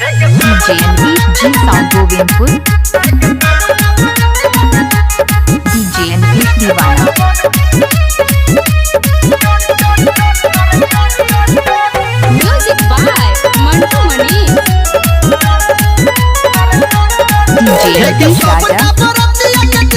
DJNV G Sound Govinpur DJNV दीवाना Music by Mantu Mani DJNV Raja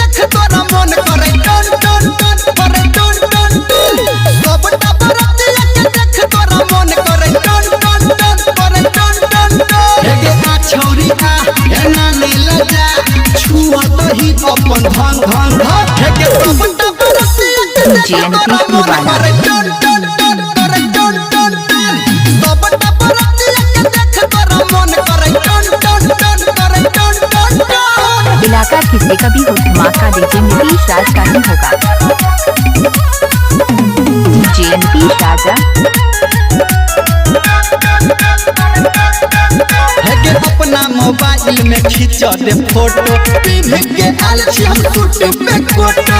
DJNV दीवाना इलाका किसी का भी हो धमाका डीजे नीतीश राज का ही होगा DJNV राजा अपना मोबाइल में खींच दे फोटो पिन के आल छी हम शूट पे कोटो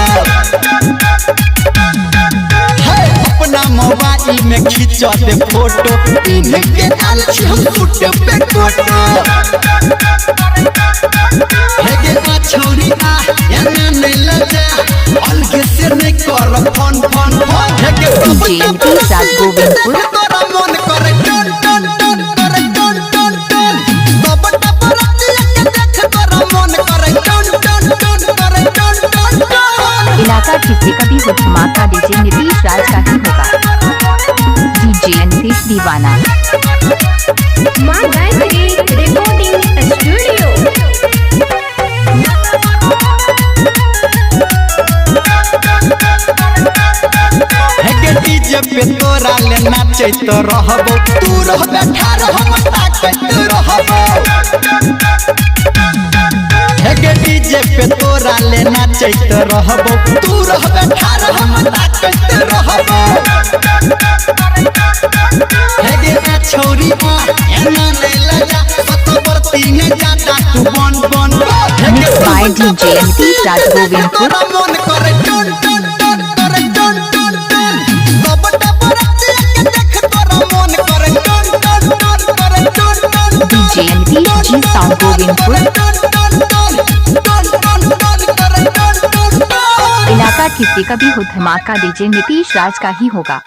अपना मोबाइल में खींच दे फोटो पिन के आल छी हम शूट पे कोटो छोरी आ एना नहीं लजा अलग से नहीं कर फोन फोन DJNV राज गोविंदपुर मन करे टन टन टन करे टन टन टन सबटा परती देख तोरा मन करे टन टन टन करे टन टन टन इलाका किसी का भी हो धमाका डीजे नीतीश राज का ही होगा DJNV दीवाना मां गायत्री रिकॉर्डिंग स्टूडियो डीजे पे तोरा ले नाचे तो रहबो तू रहबे ठार हम ताकत रहबो डीजे पे तोरा ले नाचे तो रहबो तू रहबे ठार हम ताकत रहबो छोरी आ एना नहीं लजा सतवर्ती ने जाता तू बन बन Mixed by DJNV राज गोविंदपुर मन करे टन टन टन करे टन टन टन सबटा परती देख तोरा मन करे टन टन टन करे टन टन DJNV G Sound गोविंदपुर इलाका किसी का भी हो धमाका डीजे नीतीश राज का ही होगा